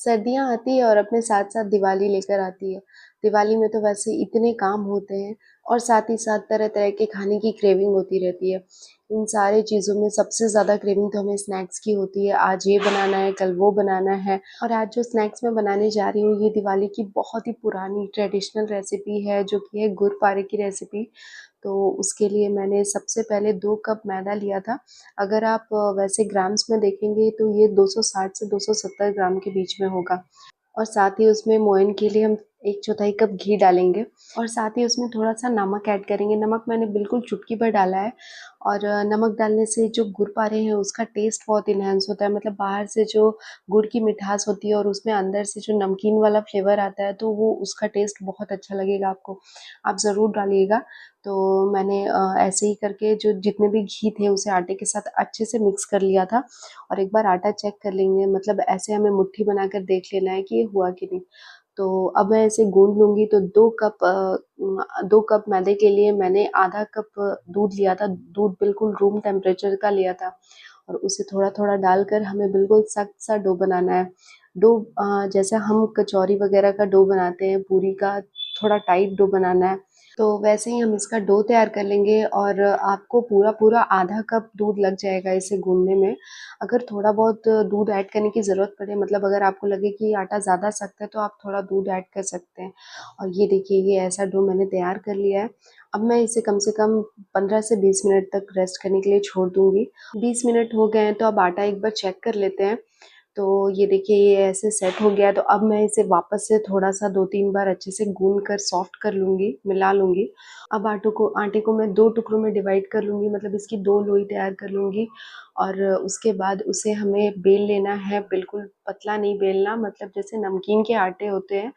सर्दियाँ आती है और अपने साथ-साथ दिवाली लेकर आती है। दिवाली में तो वैसे इतने काम होते हैं और साथ ही साथ तरह-तरह के खाने की क्रेविंग होती रहती है। इन सारी चीज़ों में सबसे ज़्यादा क्रेविंग तो हमें स्नैक्स की होती है, आज ये बनाना है, कल वो बनाना है। और आज जो स्नैक्स मैं बनाने जा रही हूँ, ये दिवाली की बहुत ही पुरानी ट्रेडिशनल रेसिपी है, जो कि है गुड़ पारे की रेसिपी। तो उसके लिए मैंने सबसे पहले 2 कप मैदा लिया था। अगर आप वैसे ग्राम्स में देखेंगे तो ये 260 से 270 ग्राम के बीच में होगा। और साथ ही उसमें मोयन के लिए हम 1/4 कप घी डालेंगे और साथ ही उसमें थोड़ा-सा नमक ऐड करेंगे। नमक मैंने बिल्कुल चुटकी भर डाला है और नमक डालने से जो गुड़ पारे हैं उसका टेस्ट बहुत एनहांस होता है। मतलब बाहर से जो गुड़ की मिठास होती है और उसमें अंदर से जो नमकीन वाला फ्लेवर आता है, तो वो उसका टेस्ट बहुत अच्छा लगेगा आपको। आप ज़रूर डालिएगा। तो मैंने ऐसे ही करके जो जितने भी घी थे उसे आटे के साथ अच्छे से मिक्स कर लिया था और एक बार आटा चेक कर लेंगे, मतलब ऐसे हमें मुट्ठी बनाकर देख लेना है कि ये हुआ कि नहीं। तो अब मैं इसे गूँध लूँगी। तो 2 कप मैदे के लिए मैंने आधा कप दूध लिया था। दूध बिल्कुल रूम टेम्परेचर का लिया था और उसे थोड़ा-थोड़ा डालकर हमें बिल्कुल सख्त सा डो बनाना है। डो जैसे हम कचौरी वगैरह का डो बनाते हैं, पूरी का थोड़ा टाइट डो बनाना है। तो वैसे ही हम इसका डो तैयार कर लेंगे और आपको पूरा-पूरा आधा कप दूध लग जाएगा इसे गूँथने में। अगर थोड़ा बहुत दूध ऐड करने की ज़रूरत पड़े, मतलब अगर आपको लगे कि आटा ज़्यादा सख्त है, तो आप थोड़ा दूध ऐड कर सकते हैं। और ये देखिए, ये ऐसा डो मैंने तैयार कर लिया है। अब मैं इसे कम से कम 15 से 20 मिनट तक रेस्ट करने के लिए छोड़ दूँगी। 20 मिनट हो गए हैं, तो अब आटा एक बार चेक कर लेते हैं। तो ये देखिए, ये ऐसे सेट हो गया है। तो अब मैं इसे वापस से थोड़ा-सा 2-3 बार अच्छे से गूँध कर सॉफ्ट कर लूँगी, मिला लूँगी। अब आटे को मैं 2 टुकड़ों में डिवाइड कर लूँगी, मतलब इसकी 2 लोई तैयार कर लूँगी और उसके बाद उसे हमें बेल लेना है। बिल्कुल पतला नहीं बेलना, मतलब जैसे नमकीन के आटे होते हैं,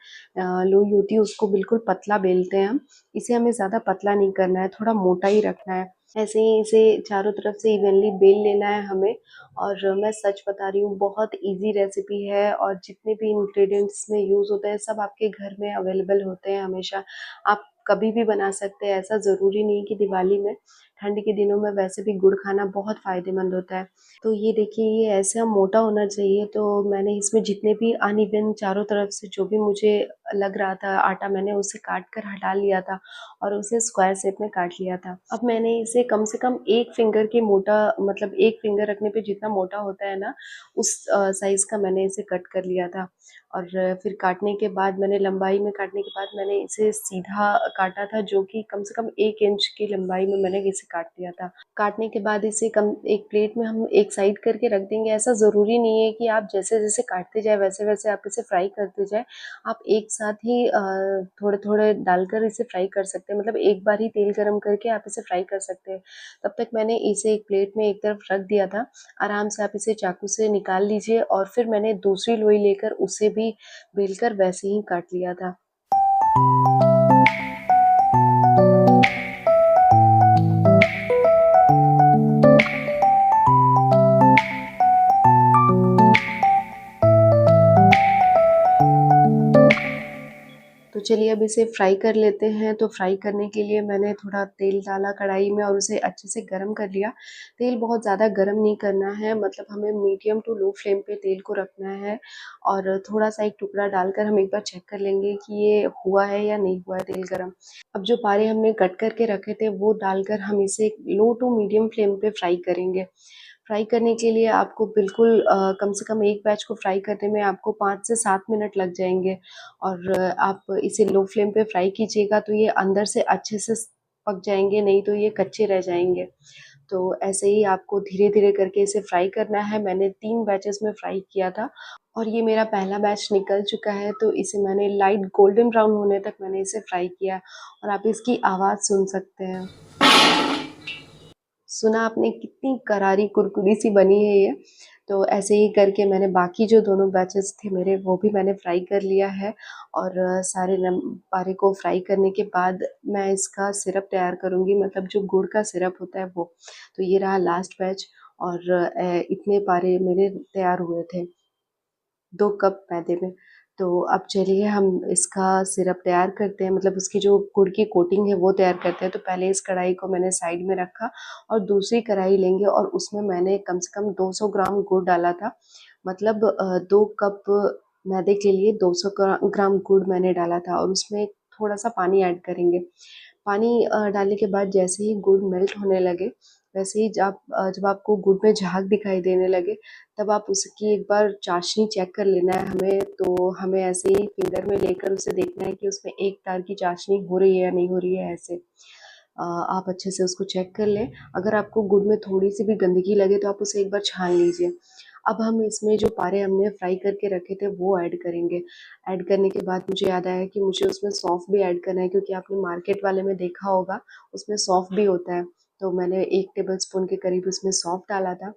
लोई होती है, उसको बिल्कुल पतला बेलते हैं हम। इसे हमें ज़्यादा पतला नहीं करना है, थोड़ा मोटा ही रखना है। ऐसे ही इसे चारों तरफ से इवनली बेल लेना है हमें। और मैं सच बता रही हूँ, बहुत ईज़ी रेसिपी है और जितने भी इंग्रीडिएंट्स इसमें यूज़ होते हैं सब आपके घर में अवेलेबल होते हैं हमेशा। आप कभी भी बना सकते हैं, ऐसा ज़रूरी नहीं कि दिवाली में। ठंड के दिनों में वैसे भी गुड़ खाना बहुत फ़ायदेमंद होता है। तो ये देखिए, ये ऐसा मोटा होना चाहिए। तो मैंने इसमें जितने भी अनइवन चारों तरफ से जो भी मुझे लग रहा था आटा, मैंने उसे काट कर हटा लिया था और उसे स्क्वायर शेप में काट लिया था। अब मैंने इसे कम से कम 1 फिंगर के मोटा, मतलब 1 फिंगर रखने पे जितना मोटा होता है ना, उस साइज़ का मैंने इसे कट कर लिया था। और फिर काटने के बाद मैंने लंबाई में काटने के बाद मैंने इसे सीधा काटा था, जो कि कम से कम 1 इंच की लंबाई में मैंने इसे काट लिया था। काटने के बाद इसे कम एक प्लेट में हम एक साइड करके रख देंगे। ऐसा ज़रूरी नहीं है कि आप जैसे-जैसे काटते जाएँ वैसे-वैसे आप इसे फ्राई करते जाएँ। आप एक साथ ही थोड़े-थोड़े डालकर इसे फ्राई कर सकते हैं, मतलब एक बार ही तेल गरम करके आप इसे फ्राई कर सकते हैं। तब तक मैंने इसे एक प्लेट में एक तरफ रख दिया था। आराम से आप इसे चाकू से निकाल लीजिए और फिर मैंने दूसरी लोई लेकर उसे भी बेलकर वैसे ही काट लिया था। तो चलिए अब इसे फ्राई कर लेते हैं। तो फ्राई करने के लिए मैंने थोड़ा तेल डाला कढ़ाई में और उसे अच्छे से गरम कर लिया। तेल बहुत ज़्यादा गरम नहीं करना है, मतलब हमें मीडियम टू लो फ्लेम पे तेल को रखना है और थोड़ा-सा एक टुकड़ा डालकर हम एक बार चेक कर लेंगे कि ये हुआ है या नहीं हुआ है तेल गरम। अब जो पारे हमने कट करके रखे थे वो डालकर हम इसे लो टू मीडियम फ्लेम पे फ्राई करेंगे। फ्राई करने के लिए आपको बिल्कुल कम से कम एक बैच को फ्राई करने में आपको 5 से 7 मिनट लग जाएँगे और आप इसे लो फ्लेम पे फ्राई कीजिएगा तो ये अंदर से अच्छे से पक जाएँगे, नहीं तो ये कच्चे रह जाएँगे। तो ऐसे ही आपको धीरे-धीरे करके इसे फ्राई करना है। मैंने 3 बैचेज़ में फ्राई किया था और ये मेरा पहला बैच निकल चुका है, तो इसे मैंने लाइट गोल्डन ब्राउन होने तक मैंने इसे फ्राई किया और आप इसकी आवाज़ सुन सकते हैं। सुना आपने, कितनी करारी कुरकुरी सी बनी है ये। तो ऐसे ही करके मैंने बाकी जो दोनों बैचेस थे मेरे, वो भी मैंने फ्राई कर लिया है और सारे पारे को फ्राई करने के बाद मैं इसका सिरप तैयार करूँगी, मतलब जो गुड़ का सिरप होता है वो। तो ये रहा लास्ट बैच और इतने पारे मेरे तैयार हुए थे 2 कप मैदे में। तो अब चलिए हम इसका सिरप तैयार करते हैं, मतलब उसकी जो गुड़ की कोटिंग है वो तैयार करते हैं। तो पहले इस कढ़ाई को मैंने साइड में रखा और दूसरी कढ़ाई लेंगे और उसमें मैंने कम से कम 200 ग्राम गुड़ डाला था। मतलब 2 कप मैदे के लिए 200 ग्राम गुड़ मैंने डाला था और उसमें थोड़ा सा पानी ऐड करेंगे। पानी डालने के बाद जैसे ही गुड़ मेल्ट होने लगे, वैसे ही जब आपको गुड़ में झाग दिखाई देने लगे, तब आप उसकी एक बार चाशनी चेक कर लेना है हमें। तो हमें ऐसे ही फिंगर में लेकर उसे देखना है कि उसमें एक तार की चाशनी हो रही है या नहीं हो रही है। ऐसे आप अच्छे से उसको चेक कर लें। अगर आपको गुड़ में थोड़ी सी भी गंदगी लगे तो आप उसे एक बार छान लीजिए। अब हम इसमें जो पारे हमने फ्राई करके रखे थे वो ऐड करेंगे। ऐड करने के बाद मुझे याद आया कि मुझे उसमें सौंफ भी ऐड करना है, क्योंकि आपने मार्केट वाले में देखा होगा उसमें सौंफ भी होता है। तो मैंने 1 टेबल स्पून के करीब उसमें सौंफ डाला था।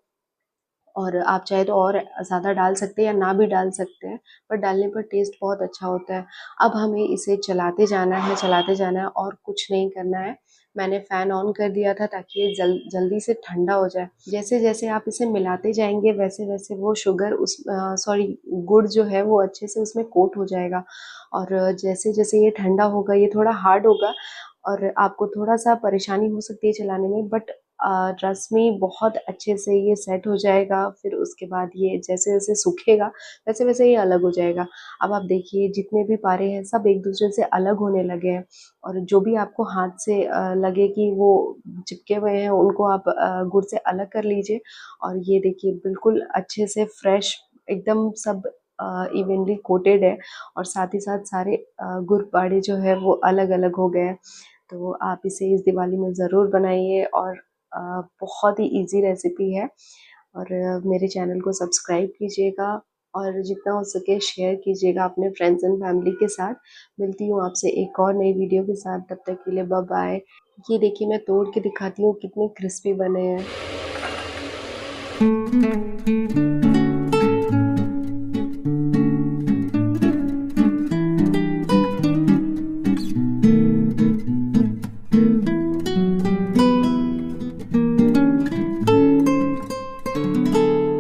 और आप चाहे तो और ज़्यादा डाल सकते हैं या ना भी डाल सकते हैं, पर डालने पर टेस्ट बहुत अच्छा होता है। अब हमें इसे चलाते जाना है और कुछ नहीं करना है। मैंने फ़ैन ऑन कर दिया था ताकि ये जल्दी से ठंडा हो जाए। जैसे-जैसे आप इसे मिलाते जाएँगे वैसे-वैसे वो शुगर गुड़ जो है वो अच्छे से उसमें कोट हो जाएगा। और जैसे-जैसे ये ठंडा होगा, ये थोड़ा हार्ड होगा और आपको थोड़ा-सा परेशानी हो सकती है चलाने में, बट रस में बहुत अच्छे से ये सेट हो जाएगा। फिर उसके बाद ये जैसे-जैसे सूखेगा, वैसे-वैसे ये अलग हो जाएगा। अब आप देखिए जितने भी पारे हैं सब एक-दूसरे से अलग होने लगे हैं, और जो भी आपको हाथ से लगे कि वो चिपके हुए हैं, उनको आप गुड़ से अलग कर लीजिए। और ये देखिए बिल्कुल अच्छे से फ्रेश एकदम सब इवनली कोटेड है, और साथ ही साथ सारे गुड़ पाड़े जो है वो अलग-अलग हो गए हैं। तो आप इसे इस दिवाली में ज़रूर बनाइए, और बहुत ही ईज़ी रेसिपी है। और मेरे चैनल को सब्सक्राइब कीजिएगा और जितना हो सके शेयर कीजिएगा अपने फ्रेंड्स एंड फैमिली के साथ। मिलती हूँ आपसे एक और नई वीडियो के साथ, तब तक के लिए बाय बाय। ये देखिए मैं तोड़ के दिखाती हूँ कितने क्रिस्पी बने हैं।